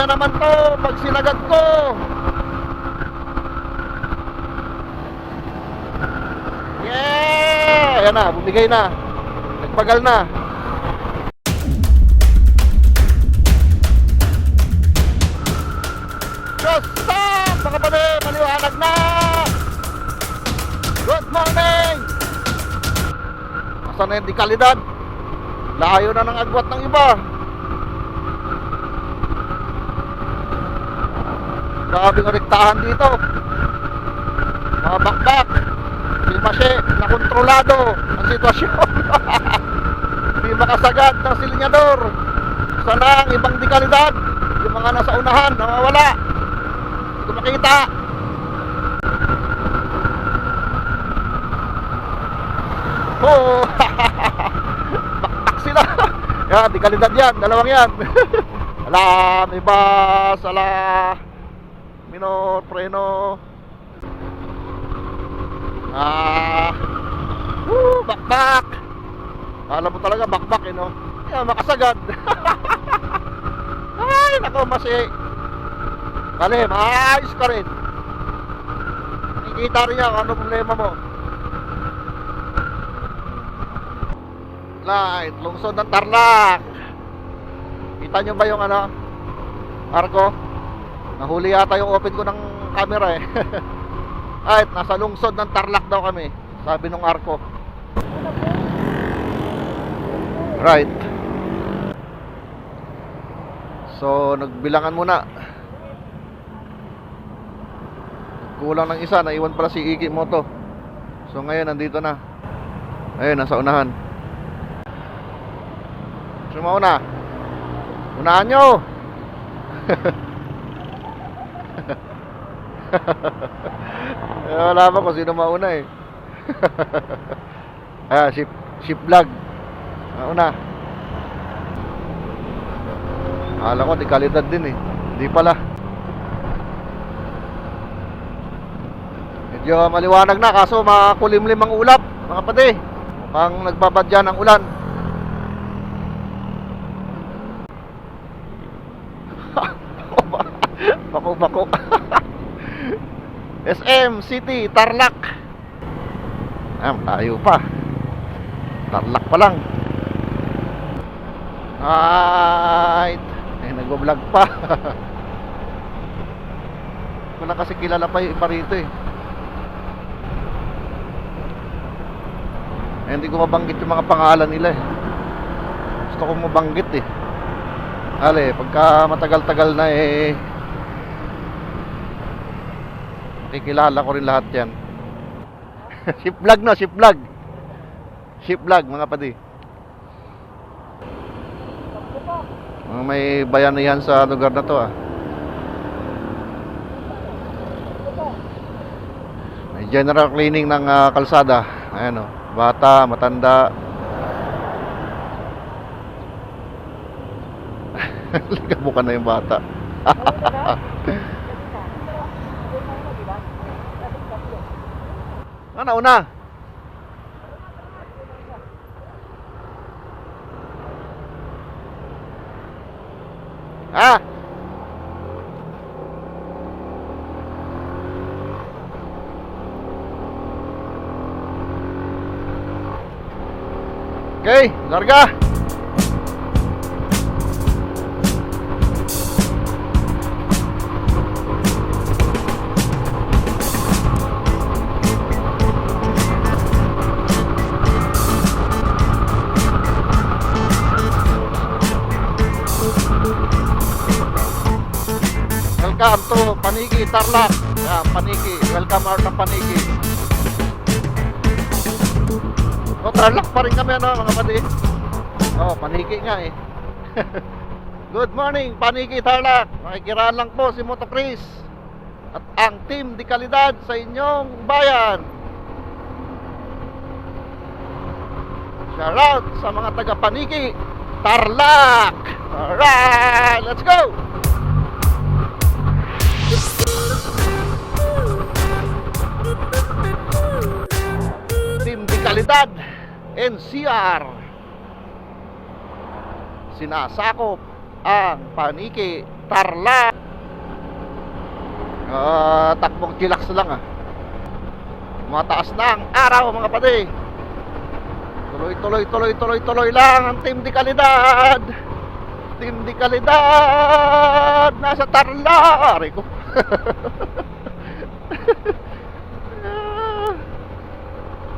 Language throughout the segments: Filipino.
na naman to pag sinagad ko. Yeah! Ayan na, bumigay na. Nagpagal na. Just stop! Mga pade, maliwanag na! Good morning! Asan na yung dekalidad? Layo na ng agwat ng iba. Grabe ng rektahan dito. Mga bakbak. Di masye, nakontrolado ang sitwasyon. Di makasagad ng silinyador. Sana ang ibang dekalidad, yung mga nasa unahan, nawawala. Hindi ko makita. Oh, bakbak sila. Yan, dekalidad yan, dalawang yan. Ala, may bus, ala. Minor, preno. Bakbak. Alam mo talaga bakbak no. Kaya makasagad. Ay, nako masi. Bale, maayos ka rin. Nakikita rin niya kung ano problema mo. Light, lungsod ng Tarlac. Kita nyo ba yung ano, arko? Nahuli yata yung open ko ng camera eh. Ay, nasa lungsod ng Tarlac daw kami, sabi nung arko. Right. So, nagbilangan muna. Kulang ng isa, naiwan pala si Iggy Moto. So, ngayon, nandito na. Ayun, nasa unahan. Sumauna. Unahan nyo. Wala pa kung sino mauna eh. Ship vlog. Una. Akala ko di kalidad din eh. Di pala. Medyo maliwanag na kaso makulimlim ang ulap, mga pati. Mukhang nagbabadya ng ulan. Bako-bako. SM City, Tarlac. Tayo pa. Tarlac pa lang. Right. Nag-vlog pa. Wala kasi kilala pa yung iba rito eh. Hindi ko mabanggit yung mga pangalan nila eh. Gusto ko mabanggit eh. Ale, pagka matagal-tagal na eh, kikilala ko rin lahat yan. Ship vlog no, ship vlog. Ship vlog mga pati. May bayanihan sa lugar na to ah. May general cleaning ng kalsada. Ayan o, bata, matanda. Ligabukan na yung bata. Ano una? Okay, larga. Welcome to Paniki, Tarlac. Paniki, welcome out ng Paniki. Tarlac pa rin kami ano mga pati. Paniki nga eh. Good morning Paniki, Tarlac. Makikiraan lang po si Moto Chris at ang team di kalidad sa inyong bayan. Shout out sa mga taga Paniki, Tarlac. Alright, let's go. Team di kalidad NCR, sinasakop ang Paniki, Tarlac. Takbong chillax lang ah. Mataas na ang araw mga pade. Tuloy lang ang Team de Calidad. Team de Calidad nasa Tarlac. Aray ko.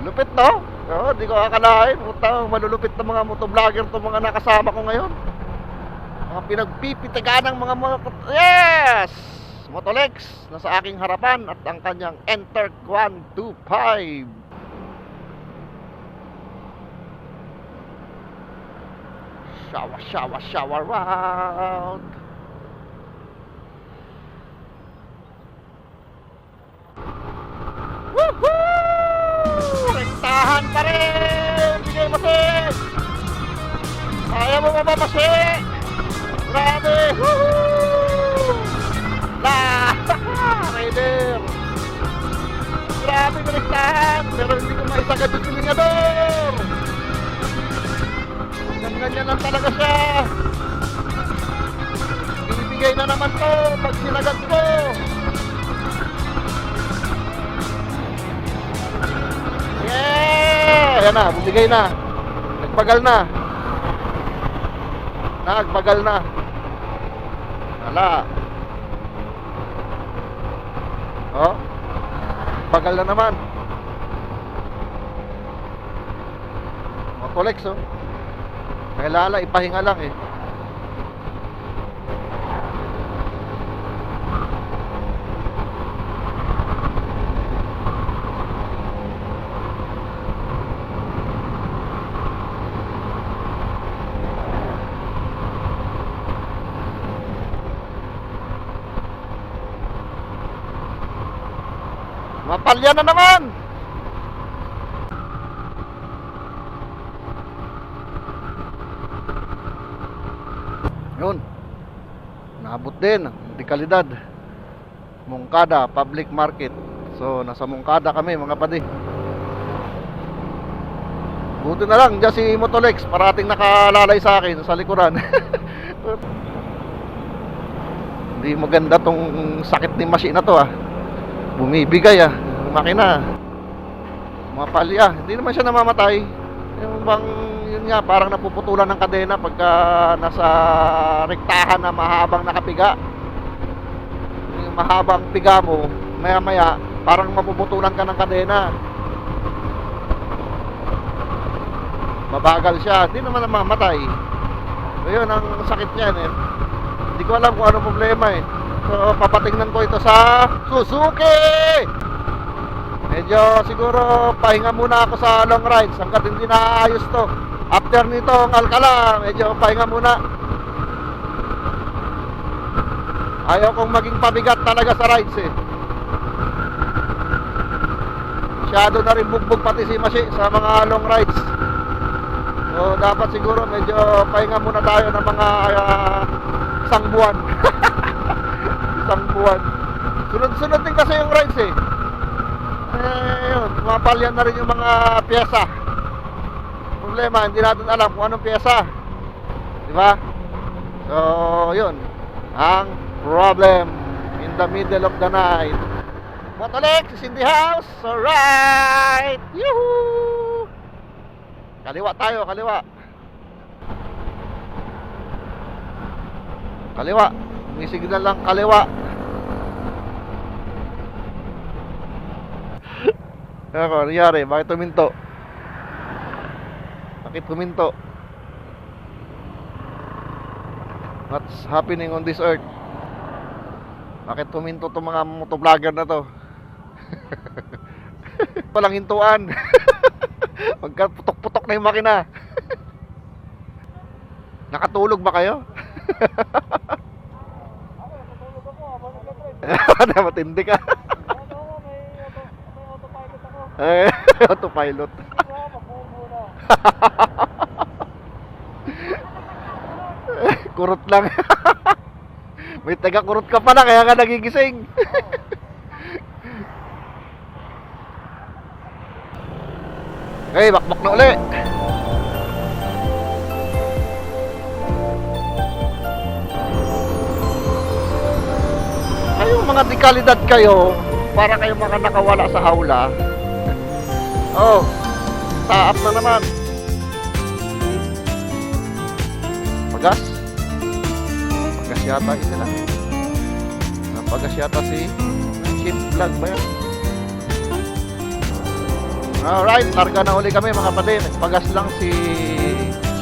Lupit no? Oo, di ko akalain. Putang malulupit na mga motovlogger to mga nakasama ko ngayon. Mga pinagpipitigan ng mga yes! Motolex nasa aking harapan at ang kanyang Enter 125. Shower round. Woohoo! Rektahan pa rin! Bigay mo sis! Kaya mo ba masi? Grabe! Woohoo! Rider! Grabe yung rektahan! Pero hindi ko maisagad yung silingador! Ganyan lang talaga siya. Ibibigay na naman to pag sinagad ko. Yeah! Ayan na, bumigay na. Nagbagal na. Nagbagal na. Wala. Oh. Bagal na naman. Motolex oh. Kailangan ipahinga lang eh. Mapalya na naman. Yun. Naabot din di Calidad. Moncada Public Market. So nasa Moncada kami mga padi. Buti na lang dyan si Motolex parating nakalalay sa akin sa likuran. Hindi maganda tong sakit ni machine na to ah. Bumibigay ah, makina. Mapalya, hindi naman siya namamatay. Yung bang yun nga, parang napuputulan ng kadena pagka nasa rektahan na mahabang nakapiga. Yung mahabang piga mo, maya maya parang mapuputulan ka ng kadena. Mabagal siya, hindi naman namamatay. So yun ang sakit niyan eh. Hindi ko alam kung ano problema eh. So papatingnan ko ito sa Suzuki. Medyo siguro pahinga muna ako sa long rides hanggat hindi naayos to. After nito ang Alcala, medyo pahinga muna. Ayaw kong maging pabigat talaga sa rides eh. Masyado na rin bugbog pati si Mashi sa mga long rides. So dapat siguro medyo pahinga muna tayo ng mga isang buwan. Isang buwan. Sunod-sunod din kasi yung rides eh. Yun, mapalyan na rin yung mga pyesa. Problema, hindi natin alam kung anong pyesa. Diba? So, yun ang problem in the middle of the night. Motolex is in the house. Alright. Yuhuu. Kaliwa tayo, kaliwa. Kaliwa. May signal lang kaliwa. Ano nangyari? Bakit tuminto? Bakit tuminto? What's happening on this earth? Bakit tuminto itong mga motovlogger na to? Walang hintuan. Pagka putok-putok na yung makina. Nakatulog ba kayo? Matindi ka. Autopilot. Kurot lang. May taga kurot ka pala kaya ka nagigising. Okay, bakbak na uli. mga dekalidad kayo, para kayo mga nakawala sa hawla. Oh, taap na naman. Pagas. Pagas yata sila. Napagas yata si Chip Vlog ba yan? Alright, larga na uli kami mga patin. Pagas lang si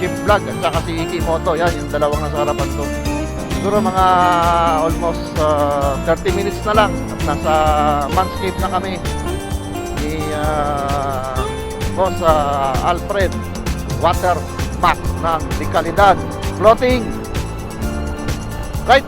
Chip Vlog at saka si Iki Moto. Yan, yung dalawang nasa harapan ko. Siguro mga almost 30 minutes na lang at nasa Manscaped na kami ni Boss Alfred Water Max ng dekalidad floating. Right?